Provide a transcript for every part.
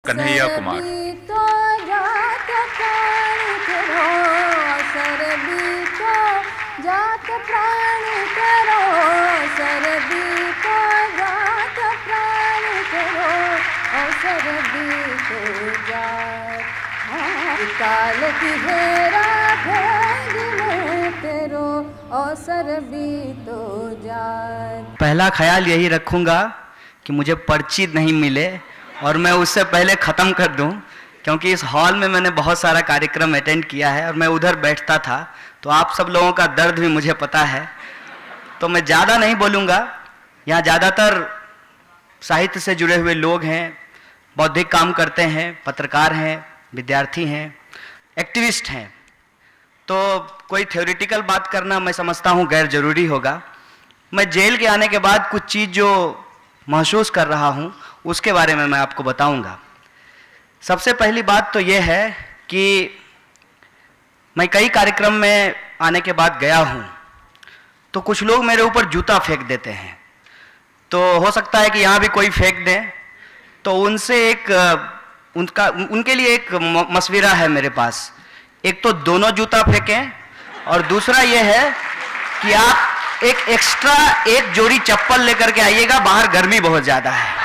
कन्हैया कुमार। तो जात प्राण करो सरबी को जात प्राण करो सरबी को जात प्राण करो सरबी को जात काल की हेरा भेद तेरो सरबी तो जात। पहला ख्याल यही रखूंगा कि मुझे पर्ची नहीं मिले और मैं उससे पहले ख़त्म कर दूं, क्योंकि इस हॉल में मैंने बहुत सारा कार्यक्रम अटेंड किया है और मैं उधर बैठता था, तो आप सब लोगों का दर्द भी मुझे पता है। तो मैं ज़्यादा नहीं बोलूँगा। यहाँ ज़्यादातर साहित्य से जुड़े हुए लोग हैं, बौद्धिक काम करते हैं, पत्रकार हैं, विद्यार्थी हैं, एक्टिविस्ट हैं, तो कोई थ्योरेटिकल बात करना मैं समझता हूँ गैर ज़रूरी होगा। मैं जेल के आने के बाद कुछ चीज़ जो महसूस कर रहा हूँ उसके बारे में मैं आपको बताऊंगा। सबसे पहली बात तो यह है कि मैं कई कार्यक्रम में आने के बाद गया हूँ, तो कुछ लोग मेरे ऊपर जूता फेंक देते हैं। तो हो सकता है कि यहाँ भी कोई फेंक दे, तो उनसे उनके लिए एक मशवरा है मेरे पास। एक तो दोनों जूता फेंकें, और दूसरा यह है कि आप एक एक्स्ट्रा एक जोड़ी चप्पल लेकर के आइएगा, बाहर गर्मी बहुत ज्यादा है।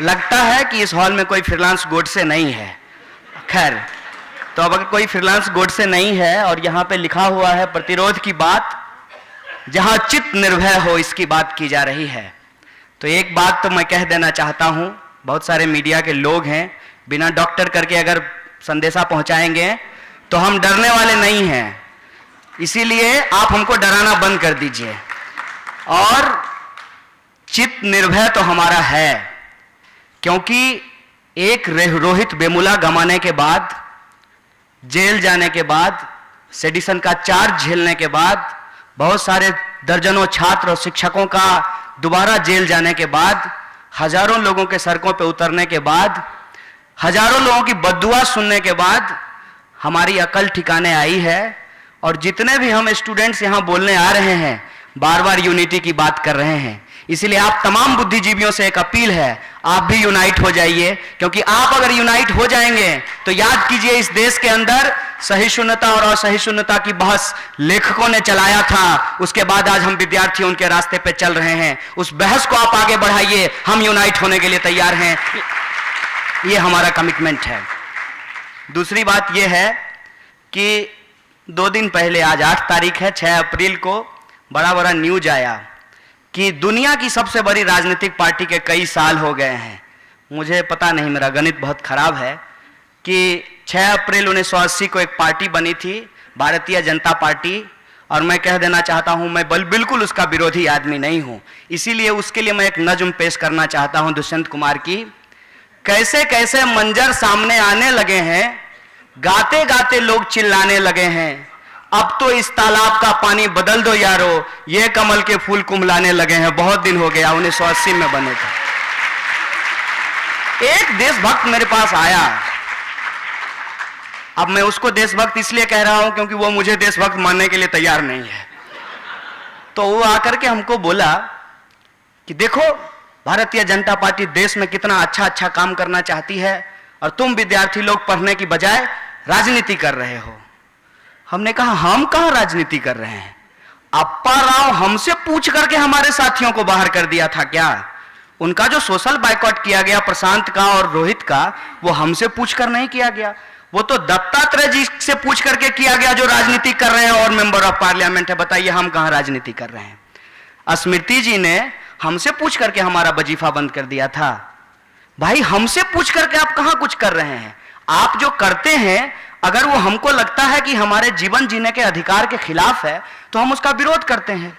लगता है कि इस हॉल में कोई फ्रीलांस गोडसे नहीं है। खैर, तो अब अगर कोई फ्रीलांस गोडसे नहीं है और यहाँ पे लिखा हुआ है प्रतिरोध की बात, जहां चित्त निर्भय हो इसकी बात की जा रही है, तो एक बात तो मैं कह देना चाहता हूं, बहुत सारे मीडिया के लोग हैं, बिना डॉक्टर करके अगर संदेशा पहुंचाएंगे तो हम डरने वाले नहीं हैं। इसीलिए आप हमको डराना बंद कर दीजिए। और चित्त निर्भय तो हमारा है, क्योंकि एक रोहित वेमुला गंवाने के बाद, जेल जाने के बाद, सेडिशन का चार्ज झेलने के बाद, बहुत सारे दर्जनों छात्र और शिक्षकों का दोबारा जेल जाने के बाद, हजारों लोगों के सड़कों पर उतरने के बाद, हजारों लोगों की बद्दुआ सुनने के बाद हमारी अकल ठिकाने आई है। और जितने भी हम स्टूडेंट्स यहाँ बोलने आ रहे हैं, बार बार यूनिटी की बात कर रहे हैं। इसलिए आप तमाम बुद्धिजीवियों से एक अपील है, आप भी यूनाइट हो जाइए, क्योंकि आप अगर यूनाइट हो जाएंगे तो याद कीजिए, इस देश के अंदर सहिष्णुता और असहिष्णुता की बहस लेखकों ने चलाया था, उसके बाद आज हम विद्यार्थी उनके रास्ते पे चल रहे हैं। उस बहस को आप आगे बढ़ाइए, हम यूनाइट होने के लिए तैयार हैं, ये हमारा कमिटमेंट है। दूसरी बात यह है कि 2 दिन पहले, आज 8 तारीख है, 6 अप्रैल को बड़ा न्यूज आया कि दुनिया की सबसे बड़ी राजनीतिक पार्टी के कई साल हो गए हैं, मुझे पता नहीं, मेरा गणित बहुत खराब है, कि 6 अप्रैल 1980 को एक पार्टी बनी थी, भारतीय जनता पार्टी। और मैं कह देना चाहता हूं, मैं बिल्कुल उसका विरोधी आदमी नहीं हूं। इसीलिए उसके लिए मैं एक नज्म पेश करना चाहता हूं दुष्यंत कुमार की। कैसे कैसे मंजर सामने आने लगे हैं, गाते गाते लोग चिल्लाने लगे हैं, अब तो इस तालाब का पानी बदल दो यारो, ये कमल के फूल कुम्हलाने लगे हैं। बहुत दिन हो गया, 1980 में बने थे। एक देशभक्त मेरे पास आया, अब मैं उसको देशभक्त इसलिए कह रहा हूं क्योंकि वो मुझे देशभक्त मानने के लिए तैयार नहीं है। तो वो आकर के हमको बोला कि देखो, भारतीय जनता पार्टी देश में कितना अच्छा काम करना चाहती है, और तुम विद्यार्थी लोग पढ़ने की बजाय राजनीति कर रहे हो। हमने कहा, हम कहां राजनीति कर रहे हैं? अप्पा राव हमसे पूछ करके हमारे साथियों को बाहर कर दिया था क्या? उनका जो सोशल बाइकॉट किया गया प्रशांत का और रोहित का, वो हमसे पूछकर नहीं किया गया, वो तो दत्तात्रेय जी से पूछ करके किया गया जो राजनीति कर रहे हैं और मेंबर ऑफ पार्लियामेंट है। बताइए, हम कहां राजनीति कर रहे हैं? स्मृति जी ने हमसे पूछ करके हमारा वजीफा बंद कर दिया था। भाई, हमसे पूछ करके आप कहां कुछ कर रहे हैं? आप जो करते हैं, अगर वो हमको लगता है कि हमारे जीवन जीने के अधिकार के खिलाफ है, तो हम उसका विरोध करते हैं।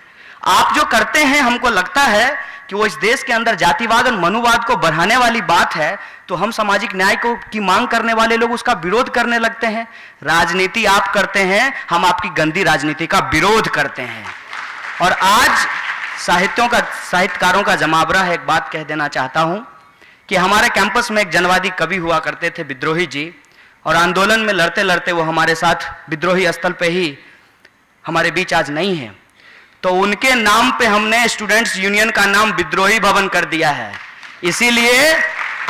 आप जो करते हैं, हमको लगता है कि वो इस देश के अंदर जातिवाद और मनुवाद को बढ़ाने वाली बात है, तो हम सामाजिक न्याय की मांग करने वाले लोग उसका विरोध करने लगते हैं। राजनीति आप करते हैं, हम आपकी गंदी राजनीति का विरोध करते हैं। और आज साहित्यकारों का जमावड़ा है। एक बात कह देना चाहता हूं कि हमारे कैंपस में एक जनवादी कवि हुआ करते थे, विद्रोही जी, और आंदोलन में लड़ते लड़ते वो हमारे साथ विद्रोही स्थल पे ही हमारे बीच आज नहीं है। तो उनके नाम पे हमने स्टूडेंट्स यूनियन का नाम विद्रोही भवन कर दिया है। इसीलिए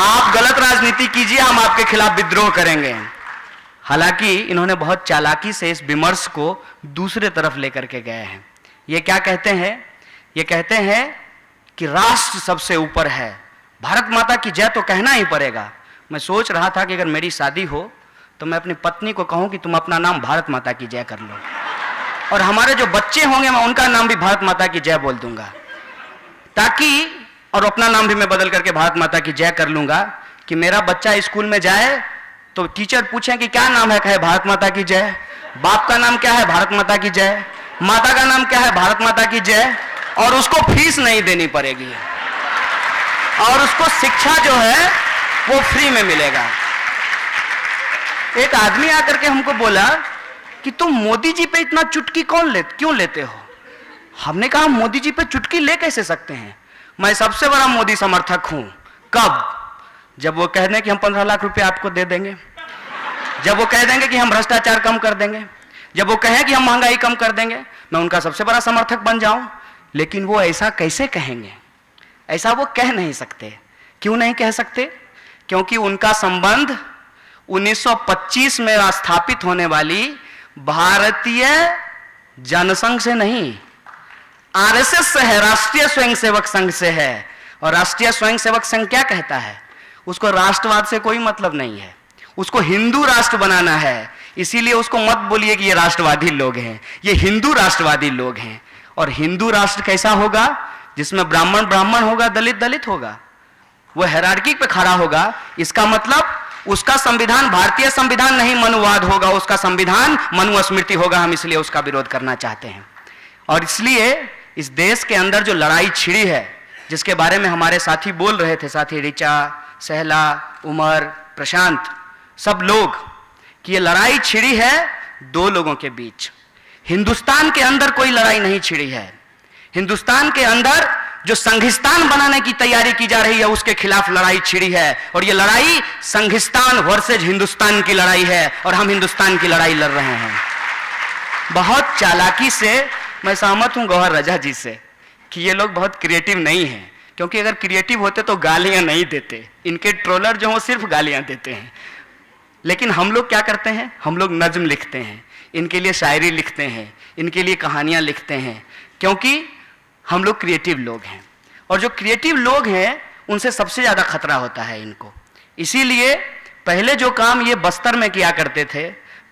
आप गलत राजनीति कीजिए, हम आपके खिलाफ विद्रोह करेंगे। हालांकि इन्होंने बहुत चालाकी से इस विमर्श को दूसरे तरफ लेकर के गए हैं। ये क्या कहते हैं? ये कहते हैं कि राष्ट्र सबसे ऊपर है, भारत माता की जय तो कहना ही पड़ेगा। मैं सोच रहा था कि अगर मेरी शादी हो तो मैं अपनी पत्नी को कहूं कि तुम अपना नाम भारत माता की जय कर लो, और हमारे जो बच्चे होंगे मैं उनका नाम भी भारत माता की जय बोल दूंगा, ताकि, और अपना नाम भी मैं बदल करके भारत माता की जय कर लूंगा, कि मेरा बच्चा स्कूल में जाए तो टीचर पूछें कि क्या नाम है, कहे भारत माता की जय। बाप का नाम क्या है? भारत माता की जय। माता का नाम क्या है? भारत माता की जय। और उसको फीस नहीं देनी पड़ेगी, और उसको शिक्षा जो है वो फ्री में मिलेगा। एक आदमी आकर के हमको बोला कि तुम मोदी जी पे इतना चुटकी क्यों लेते हो? हमने कहा मोदी जी पे चुटकी ले कैसे सकते हैं? मैं सबसे बड़ा मोदी समर्थक हूं। कब? जब वो कह दें कि हम 15 लाख रुपए आपको दे देंगे, जब वो कह देंगे कि हम भ्रष्टाचार कम कर देंगे, जब वो कहें कि हम महंगाई कम कर देंगे, मैं उनका सबसे बड़ा समर्थक बन जाऊं। लेकिन वो ऐसा कैसे कहेंगे? ऐसा वो कह नहीं सकते। क्यों नहीं कह सकते? क्योंकि उनका संबंध 1925 में स्थापित होने वाली भारतीय जनसंघ से नहीं, आरएसएस से है, राष्ट्रीय स्वयंसेवक संघ से है। और राष्ट्रीय स्वयंसेवक संघ क्या कहता है? उसको राष्ट्रवाद से कोई मतलब नहीं है, उसको हिंदू राष्ट्र बनाना है। इसीलिए उसको मत बोलिए कि ये राष्ट्रवादी लोग हैं, ये हिंदू राष्ट्रवादी लोग हैं। और हिंदू राष्ट्र कैसा होगा? जिसमें ब्राह्मण ब्राह्मण होगा, दलित दलित होगा, वो हायरार्की पे खड़ा होगा। इसका मतलब उसका संविधान भारतीय संविधान नहीं, मनुवाद होगा, उसका संविधान मनुस्मृति होगा। हम इसलिए उसका विरोध करना चाहते हैं। और इसलिए इस देश के अंदर जो लड़ाई छिड़ी है, जिसके बारे में हमारे साथी बोल रहे थे, साथी ऋचा, सहला, उमर, प्रशांत, सब लोग, कि ये लड़ाई छिड़ी है दो लोगों के बीच। हिंदुस्तान के अंदर कोई लड़ाई नहीं छिड़ी है। हिंदुस्तान के अंदर जो संघिस्तान बनाने की तैयारी की जा रही है, उसके खिलाफ लड़ाई छिड़ी है। और ये लड़ाई संघिस्तान वर्सेज हिंदुस्तान की लड़ाई है, और हम हिंदुस्तान की लड़ाई लड़ रहे हैं। बहुत चालाकी से मैं सहमत हूं गौहर रजा जी से कि ये लोग बहुत क्रिएटिव नहीं हैं, क्योंकि अगर क्रिएटिव होते तो गालियां नहीं देते। इनके ट्रोलर जो हो सिर्फ गालियां देते हैं। लेकिन हम लोग क्या करते हैं? हम लोग नज्म लिखते हैं, इनके लिए शायरी लिखते हैं, इनके लिए कहानियां लिखते हैं, क्योंकि हम लोग क्रिएटिव लोग हैं। और जो क्रिएटिव लोग हैं उनसे सबसे ज़्यादा खतरा होता है इनको। इसीलिए पहले जो काम ये बस्तर में किया करते थे,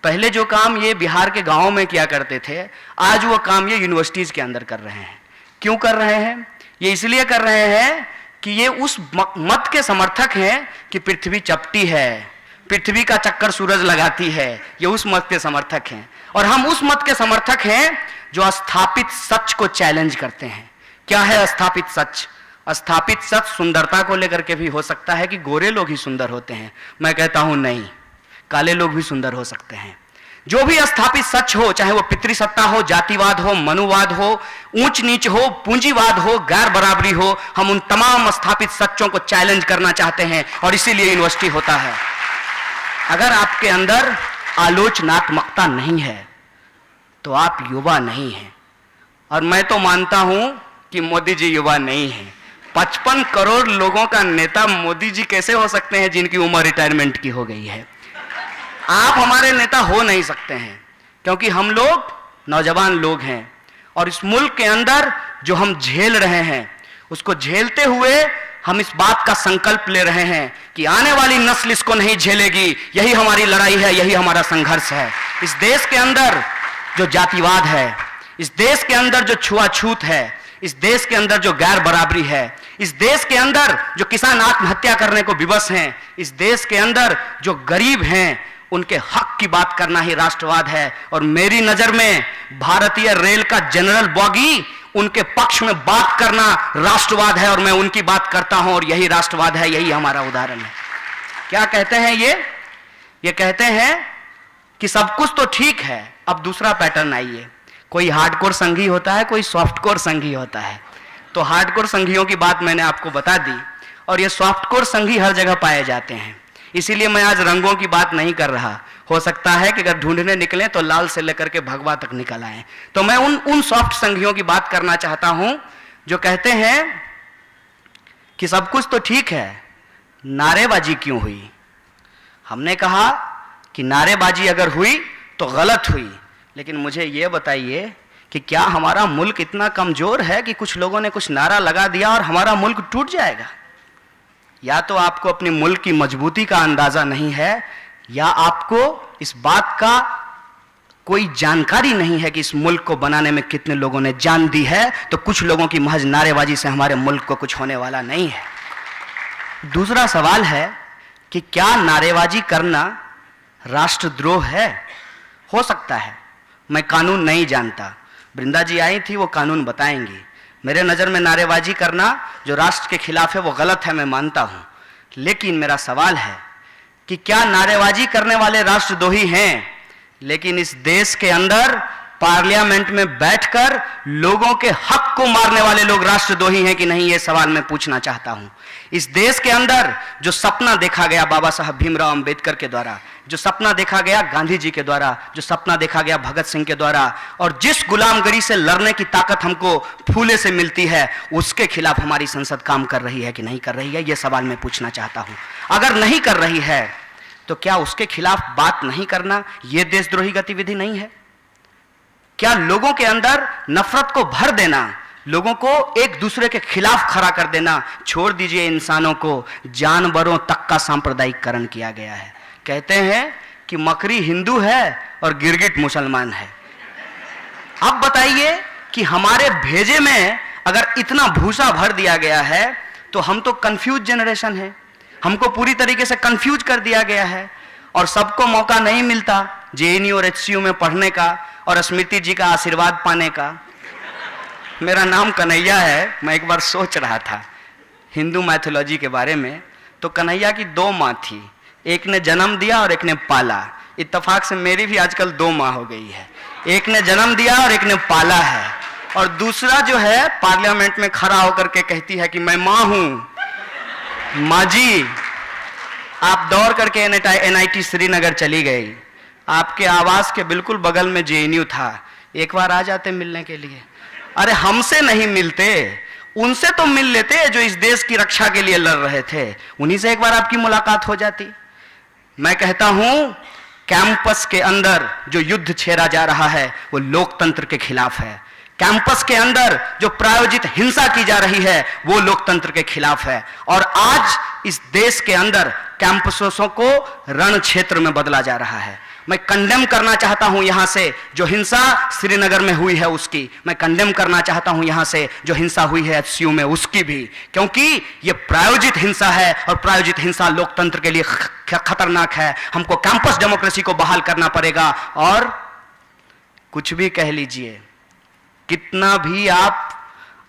पहले जो काम ये बिहार के गाँव में किया करते थे, आज वो काम ये यूनिवर्सिटीज़ के अंदर कर रहे हैं। क्यों कर रहे हैं? ये इसलिए कर रहे हैं कि ये उस मत के समर्थक हैं कि पृथ्वी चपटी है, पृथ्वी का चक्कर सूरज लगाती है। ये उस मत के समर्थक हैं। और हम उस मत के समर्थक हैं जो स्थापित सच को चैलेंज करते हैं। क्या है स्थापित सच? स्थापित सच सुंदरता को लेकर के भी हो सकता है कि गोरे लोग ही सुंदर होते हैं। मैं कहता हूं नहीं, काले लोग भी सुंदर हो सकते हैं। जो भी स्थापित सच हो, चाहे वो पितृसत्ता हो, जातिवाद हो, मनुवाद हो, ऊंच नीच हो, पूंजीवाद हो, गैर बराबरी हो, हम उन तमाम स्थापित सच्चों को चैलेंज करना चाहते हैं। और इसीलिए यूनिवर्सिटी होता है। अगर आपके अंदर आलोचनात्मकता नहीं है तो आप युवा नहीं हैं। और मैं तो मानता हूं कि मोदी जी युवा नहीं हैं। 55 करोड़ लोगों का नेता मोदी जी कैसे हो सकते हैं जिनकी उम्र रिटायरमेंट की हो गई है? आप हमारे नेता हो नहीं सकते हैं, क्योंकि हम लोग नौजवान लोग हैं। और इस मुल्क के अंदर जो हम झेल रहे हैं, उसको झेलते हुए हम इस बात का संकल्प ले रहे हैं कि आने वाली नस्ल इसको नहीं झेलेगी। यही हमारी लड़ाई है, यही हमारा संघर्ष है। इस देश के अंदर जो जातिवाद है, इस देश के अंदर जो छुआछूत है, इस देश के अंदर जो गैर बराबरी है, इस देश के अंदर जो किसान आत्महत्या करने को विवश हैं, इस देश के अंदर जो गरीब हैं, उनके हक की बात करना ही राष्ट्रवाद है। और मेरी नजर में भारतीय रेल का जनरल बॉगी, उनके पक्ष में बात करना राष्ट्रवाद है। और मैं उनकी बात करता हूं, और यही राष्ट्रवाद है, यही हमारा उदाहरण है। क्या कहते हैं ये कहते हैं कि सब कुछ तो ठीक है, अब दूसरा पैटर्न आइए। कोई हार्डकोर संघी होता है, कोई सॉफ्टकोर संघी होता है। तो हार्डकोर संघियों की बात मैंने आपको बता दी, और ये सॉफ्टकोर संघी हर जगह पाए जाते हैं। इसीलिए मैं आज रंगों की बात नहीं कर रहा, हो सकता है कि अगर ढूंढने निकलें तो लाल से लेकर के भगवा तक निकल आए। तो मैं उन सॉफ्ट संघियों की बात करना चाहता हूं जो कहते हैं कि सब कुछ तो ठीक है, नारेबाजी क्यों हुई। हमने कहा कि नारेबाजी अगर हुई तो गलत हुई, लेकिन मुझे यह बताइए कि क्या हमारा मुल्क इतना कमजोर है कि कुछ लोगों ने कुछ नारा लगा दिया और हमारा मुल्क टूट जाएगा। या तो आपको अपने मुल्क की मजबूती का अंदाजा नहीं है, या आपको इस बात का कोई जानकारी नहीं है कि इस मुल्क को बनाने में कितने लोगों ने जान दी है। तो कुछ लोगों की महज नारेबाजी से हमारे मुल्क को कुछ होने वाला नहीं है। दूसरा सवाल है कि क्या नारेबाजी करना राष्ट्रद्रोह है। हो सकता है, मैं कानून नहीं जानता, वृंदा जी आई थी, वो कानून बताएंगी। मेरे नज़र में नारेबाजी करना जो राष्ट्र के खिलाफ है वो गलत है, मैं मानता हूं। लेकिन मेरा सवाल है कि क्या नारेबाजी करने वाले राष्ट्रद्रोही हैं, लेकिन इस देश के अंदर पार्लियामेंट में बैठकर लोगों के हक को मारने वाले लोग राष्ट्रद्रोही हैं कि नहीं, यह सवाल मैं पूछना चाहता हूं। इस देश के अंदर जो सपना देखा गया बाबा साहब भीमराव अंबेडकर के द्वारा, जो सपना देखा गया गांधी जी के द्वारा, जो सपना देखा गया भगत सिंह के द्वारा, और जिस गुलामगिरी से लड़ने की ताकत हमको फूले से मिलती है, उसके खिलाफ हमारी संसद काम कर रही है कि नहीं कर रही है, यह सवाल मैं पूछना चाहता हूं। अगर नहीं कर रही है तो क्या उसके खिलाफ बात नहीं करना यह देशद्रोही गतिविधि नहीं है। क्या लोगों के अंदर नफरत को भर देना, लोगों को एक दूसरे के खिलाफ खड़ा कर देना, छोड़ दीजिए इंसानों को, जानवरों तक का सांप्रदायिकरण किया गया है। कहते हैं कि मकरी हिंदू है और गिरगिट मुसलमान है। अब बताइए कि हमारे भेजे में अगर इतना भूसा भर दिया गया है तो हम तो कंफ्यूज जनरेशन है, हमको पूरी तरीके से कंफ्यूज कर दिया गया है और सबको मौका नहीं मिलता जेएनयू और एचसीयू में पढ़ने का और स्मृति जी का आशीर्वाद पाने का। मेरा नाम कन्हैया है। मैं एक बार सोच रहा था हिंदू मैथोलॉजी के बारे में, तो कन्हैया की 2 माँ थी, एक ने जन्म दिया और एक ने पाला। इत्तेफाक से मेरी भी आजकल 2 माँ हो गई है, एक ने जन्म दिया और एक ने पाला है, और दूसरा जो है पार्लियामेंट में खड़ा होकर के कहती है कि मैं माँ हूं। माँ जी, आप दौड़ करके एनआईटी श्रीनगर चली गई, आपके आवास के बिल्कुल बगल में जेएनयू था, एक बार आ जाते मिलने के लिए। अरे हमसे नहीं मिलते, उनसे तो मिल लेते जो इस देश की रक्षा के लिए लड़ रहे थे, उन्हीं से एक बार आपकी मुलाकात हो जाती। मैं कहता हूं कैंपस के अंदर जो युद्ध छेड़ा जा रहा है वो लोकतंत्र के खिलाफ है। कैंपस के अंदर जो प्रायोजित हिंसा की जा रही है वो लोकतंत्र के खिलाफ है। और आज इस देश के अंदर कैंपसों को रण क्षेत्र में बदला जा रहा है। मैं कंडेम करना चाहता हूं यहां से जो हिंसा श्रीनगर में हुई है उसकी, मैं कंडेम करना चाहता हूं यहां से जो हिंसा हुई है एचसीयू में उसकी भी, क्योंकि यह प्रायोजित हिंसा है और प्रायोजित हिंसा लोकतंत्र के लिए खतरनाक है। हमको कैंपस डेमोक्रेसी को बहाल करना पड़ेगा। और कुछ भी कह लीजिए, कितना भी आप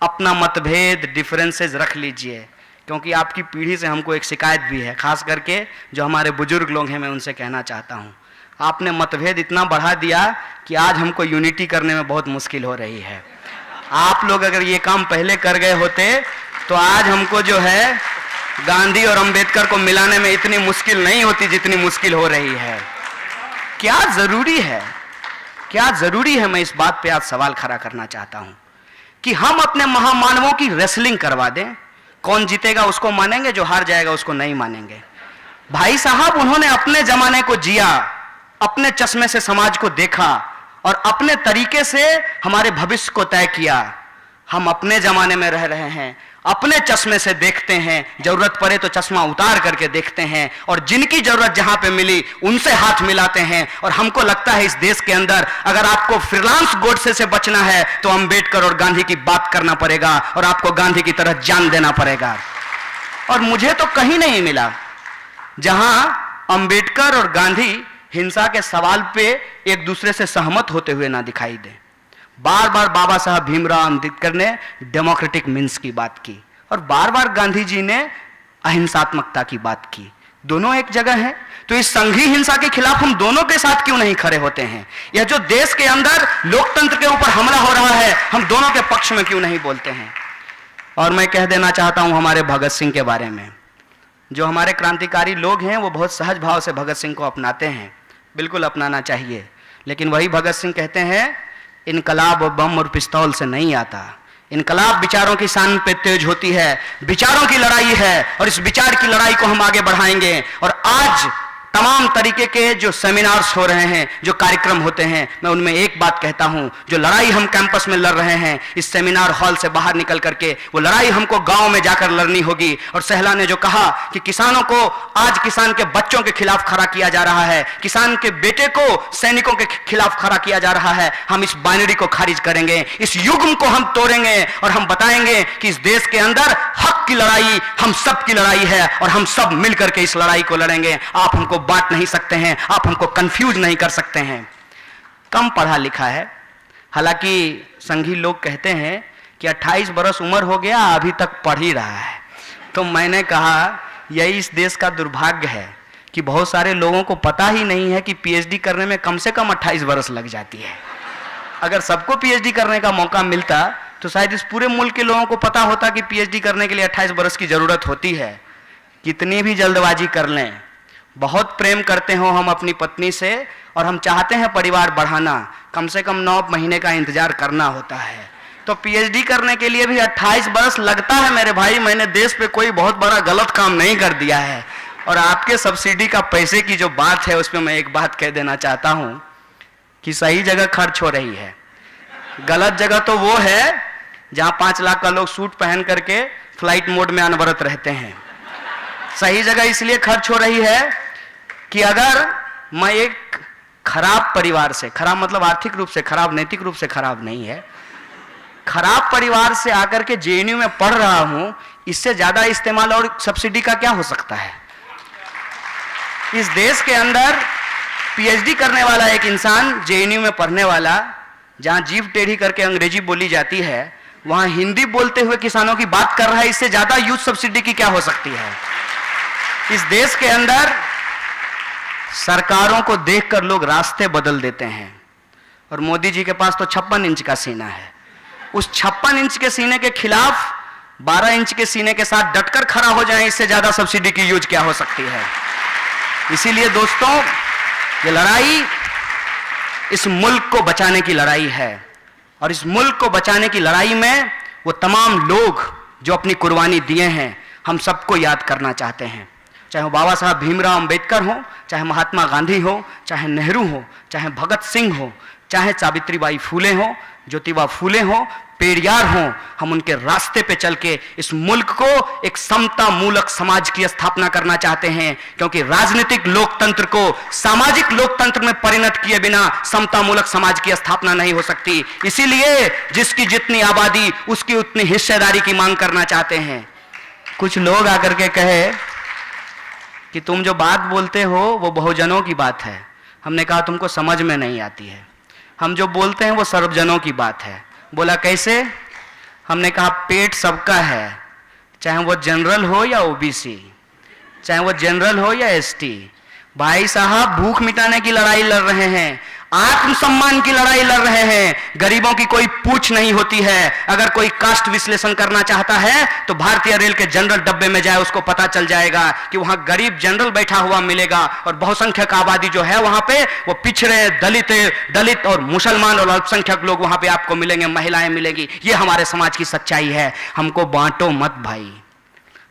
अपना मतभेद डिफरेंसेस रख लीजिए, क्योंकि आपकी पीढ़ी से हमको एक शिकायत भी है, खास करके जो हमारे बुजुर्ग लोग हैं, मैं उनसे कहना चाहता हूं, आपने मतभेद इतना बढ़ा दिया कि आज हमको यूनिटी करने में बहुत मुश्किल हो रही है। आप लोग अगर ये काम पहले कर गए होते तो आज हमको जो है गांधी और अंबेडकर को मिलाने में इतनी मुश्किल नहीं होती जितनी मुश्किल हो रही है। क्या जरूरी है, क्या जरूरी है, मैं इस बात पे आज सवाल खड़ा करना चाहता हूं कि हम अपने महामानवों की रेसलिंग करवा दें। कौन जीतेगा उसको मानेंगे, जो हार जाएगा उसको नहीं मानेंगे। भाई साहब, उन्होंने अपने जमाने को जिया, अपने चश्मे से समाज को देखा और अपने तरीके से हमारे भविष्य को तय किया। हम अपने जमाने में रह रहे हैं, अपने चश्मे से देखते हैं, जरूरत पड़े तो चश्मा उतार करके देखते हैं, और जिनकी जरूरत जहां पे मिली उनसे हाथ मिलाते हैं। और हमको लगता है इस देश के अंदर अगर आपको फ्रीलांस गोडसे से बचना है तो अंबेडकर और गांधी की बात करना पड़ेगा और आपको गांधी की तरह जान देना पड़ेगा। और मुझे तो कहीं नहीं मिला जहां अंबेडकर और गांधी हिंसा के सवाल पे एक दूसरे से सहमत होते हुए ना दिखाई दे। बार बार बाबा साहब भीमराव अंबेडकर ने डेमोक्रेटिक मीन्स की बात की और बार बार गांधी जी ने अहिंसात्मकता की बात की। दोनों एक जगह हैं, तो इस संघीय हिंसा के खिलाफ हम दोनों के साथ क्यों नहीं खड़े होते हैं? यह जो देश के अंदर लोकतंत्र के ऊपर हमला हो रहा है, हम दोनों के पक्ष में क्यों नहीं बोलते हैं? और मैं कह देना चाहता हूं हमारे भगत सिंह के बारे में, जो हमारे क्रांतिकारी लोग हैं वो बहुत सहज भाव से भगत सिंह को अपनाते हैं, बिल्कुल अपनाना चाहिए। लेकिन वही भगत सिंह कहते हैं इनकलाब बम और पिस्तौल से नहीं आता, इनकलाब विचारों की शान पे तेज होती है, विचारों की लड़ाई है और इस विचार की लड़ाई को हम आगे बढ़ाएंगे। और आज तमाम तरीके के जो सेमिनार्स हो रहे हैं, जो कार्यक्रम होते हैं, मैं उनमें एक बात कहता हूं, जो लड़ाई हम कैंपस में लड़ रहे हैं, इस सेमिनार हॉल से बाहर निकल करके वो लड़ाई हमको गांव में जाकर लड़नी होगी। और सहला ने जो कहा कि किसानों को आज किसान के बच्चों के खिलाफ खड़ा किया जा रहा है, किसान के बेटे को सैनिकों के खिलाफ खड़ा किया जा रहा है, हम इस बाइनरी को खारिज करेंगे, इस युग्म को हम तोड़ेंगे और हम बताएंगे कि इस देश के अंदर हक की लड़ाई हम सब की लड़ाई है और हम सब मिलकर के इस लड़ाई को लड़ेंगे। आप हमको बांट नहीं सकते हैं, आप हमको कंफ्यूज नहीं कर सकते हैं। कम पढ़ा लिखा है, हालांकि संघी लोग कहते हैं कि 28 बरस उम्र हो गया अभी तक पढ़ ही रहा है। तो मैंने कहा यही इस देश का दुर्भाग्य है कि बहुत सारे लोगों को पता ही नहीं है कि पीएचडी करने में कम से कम 28 बरस लग जाती है। अगर सबको पीएचडी करने का मौका मिलता तो शायद इस पूरे मुल्क के लोगों को पता होता कि पीएचडी करने के लिए 28 बरस की जरूरत होती है। कितनी भी जल्दबाजी कर लें, बहुत प्रेम करते हो हम अपनी पत्नी से और हम चाहते हैं परिवार बढ़ाना, कम से कम 9 महीने का इंतजार करना होता है। तो पीएचडी करने के लिए भी 28 बरस लगता है मेरे भाई। मैंने देश पे कोई बहुत बड़ा गलत काम नहीं कर दिया है। और आपके सब्सिडी का पैसे की जो बात है, उसमें मैं एक बात कह देना चाहता हूं कि सही जगह खर्च हो रही है। गलत जगह तो वो है जहां 5 लाख का लोग सूट पहन करके फ्लाइट मोड में अनवरत रहते हैं। सही जगह इसलिए खर्च हो रही है कि अगर मैं एक खराब परिवार से, खराब मतलब आर्थिक रूप से खराब, नैतिक रूप से खराब नहीं है, खराब परिवार से आकर के जेएनयू में पढ़ रहा हूं, इससे ज्यादा इस्तेमाल और सब्सिडी का क्या हो सकता है। इस देश के अंदर पीएचडी करने वाला एक इंसान, जेएनयू में पढ़ने वाला, जहां जीभ टेढ़ी करके अंग्रेजी बोली जाती है, वहां हिंदी बोलते हुए किसानों की बात कर रहा है। इससे ज्यादा यूथ सब्सिडी की क्या हो सकती है। इस देश के अंदर सरकारों को देखकर लोग रास्ते बदल देते हैं और मोदी जी के पास तो 56 इंच का सीना है। उस 56 इंच के सीने के खिलाफ 12 इंच के सीने के साथ डटकर खड़ा हो जाएं, इससे ज्यादा सब्सिडी की यूज क्या हो सकती है। इसीलिए दोस्तों, ये लड़ाई इस मुल्क को बचाने की लड़ाई है और इस मुल्क को बचाने की लड़ाई में वो तमाम लोग जो अपनी कुर्बानी दिए हैं, हम सबको याद करना चाहते हैं। चाहे वो बाबा साहब भीमराव अंबेडकर हो, चाहे महात्मा गांधी हो, चाहे नेहरू हो, चाहे भगत सिंह हो, चाहे सावित्रीबाई फूले हो, ज्योतिबा फूले हो, पेरियार हो, हम उनके रास्ते पे चल के इस मुल्क को एक समता मूलक समाज की स्थापना करना चाहते हैं। क्योंकि राजनीतिक लोकतंत्र को सामाजिक लोकतंत्र में परिणत किए बिना समता मूलक समाज की स्थापना नहीं हो सकती। इसीलिए जिसकी जितनी आबादी उसकी उतनी हिस्सेदारी की मांग करना चाहते हैं। कुछ लोग आकर के कहे कि तुम जो बात बोलते हो वो बहुजनों की बात है। हमने कहा तुमको समझ में नहीं आती है, हम जो बोलते हैं वो सर्वजनों की बात है। बोला कैसे? हमने कहा पेट सबका है, चाहे वो जनरल हो या ओबीसी, चाहे वो जनरल हो या एसटी। भाई साहब, भूख मिटाने की लड़ाई लड़ रहे हैं, आत्मसम्मान की लड़ाई लड़ रहे हैं। गरीबों की कोई पूछ नहीं होती है। अगर कोई कास्ट विश्लेषण करना चाहता है तो भारतीय रेल के जनरल डब्बे में जाए, उसको पता चल जाएगा कि वहां गरीब जनरल बैठा हुआ मिलेगा और बहुसंख्यक आबादी जो है वहां पे वो पिछड़े, दलित और मुसलमान और अल्पसंख्यक लोग वहां पे आपको मिलेंगे, महिलाएं मिलेंगी। ये हमारे समाज की सच्चाई है। हमको बांटो मत भाई,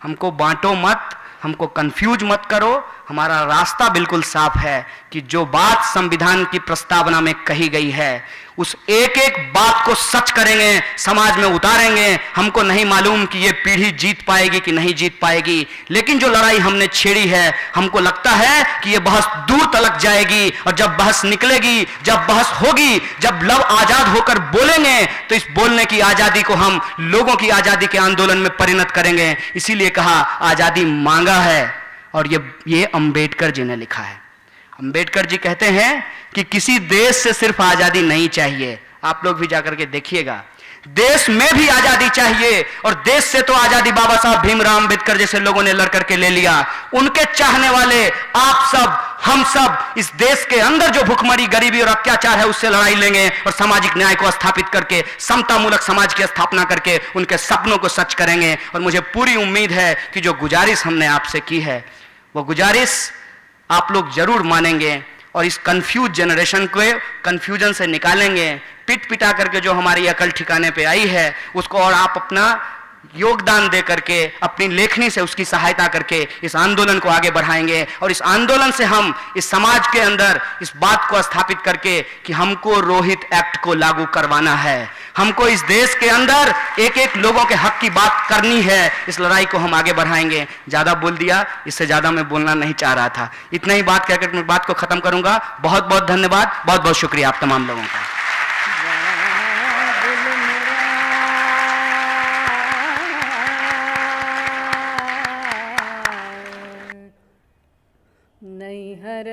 हमको बांटो मत, हमको कंफ्यूज मत करो। हमारा रास्ता बिल्कुल साफ है कि जो बात संविधान की प्रस्तावना में कही गई है उस एक एक बात को सच करेंगे, समाज में उतारेंगे। हमको नहीं मालूम कि ये पीढ़ी जीत पाएगी कि नहीं जीत पाएगी, लेकिन जो लड़ाई हमने छेड़ी है हमको लगता है कि ये बहस दूर तलक जाएगी। और जब बहस निकलेगी, जब बहस होगी, जब लव आजाद होकर बोलेंगे तो इस बोलने की आजादी को हम लोगों की आजादी के आंदोलन में परिणत करेंगे। इसीलिए कहा आजादी मांगा है और ये अंबेडकर जी ने लिखा है। अंबेडकर जी कहते हैं कि किसी देश से सिर्फ आजादी नहीं चाहिए, आप लोग भी जाकर के देखिएगा, देश में भी आजादी चाहिए। और देश से तो आजादी बाबा साहब भीमराव अंबेडकर जैसे लोगों ने लड़ करके ले लिया। उनके चाहने वाले आप सब, हम सब इस देश के अंदर जो भुखमरी, गरीबी और अत्याचार है उससे लड़ाई लेंगे और सामाजिक न्याय को स्थापित करके, समता मूलक समाज की स्थापना करके उनके सपनों को सच करेंगे। और मुझे पूरी उम्मीद है कि जो गुजारिश हमने आपसे की है वो गुजारिश आप लोग जरूर मानेंगे और इस कंफ्यूज जनरेशन को कंफ्यूजन से निकालेंगे, पिट पिटा करके जो हमारी अकल ठिकाने पे आई है उसको, और आप अपना योगदान दे करके अपनी लेखनी से उसकी सहायता करके इस आंदोलन को आगे बढ़ाएंगे। और इस आंदोलन से हम इस समाज के अंदर इस बात को स्थापित करके कि हमको रोहित एक्ट को लागू करवाना है, हमको इस देश के अंदर एक एक लोगों के हक की बात करनी है, इस लड़ाई को हम आगे बढ़ाएंगे। ज्यादा बोल दिया, इससे ज्यादा मैं बोलना नहीं चाह रहा था। इतना ही बात कहकर मैं बात को खत्म करूंगा। बहुत बहुत धन्यवाद, बहुत बहुत शुक्रिया आप तमाम लोगों का। नैहर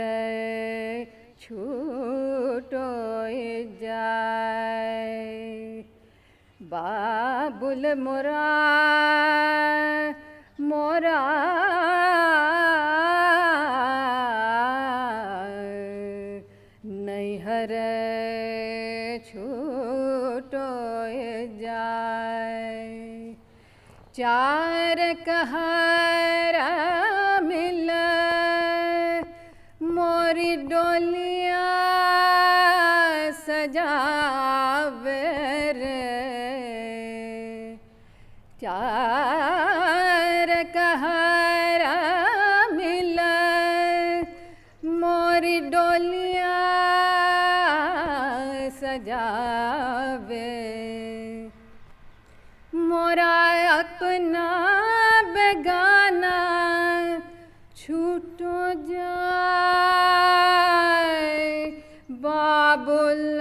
छूटो जाए बाबुल मोरा मोरा, नैहर छूटो जाए। चार कहरा मिल मोरी डोलिया सजावे रे, चार कहरा मिल मोरी डोलिया सजावे। मोरा अपना बेगाना छूटो जाए बाबुल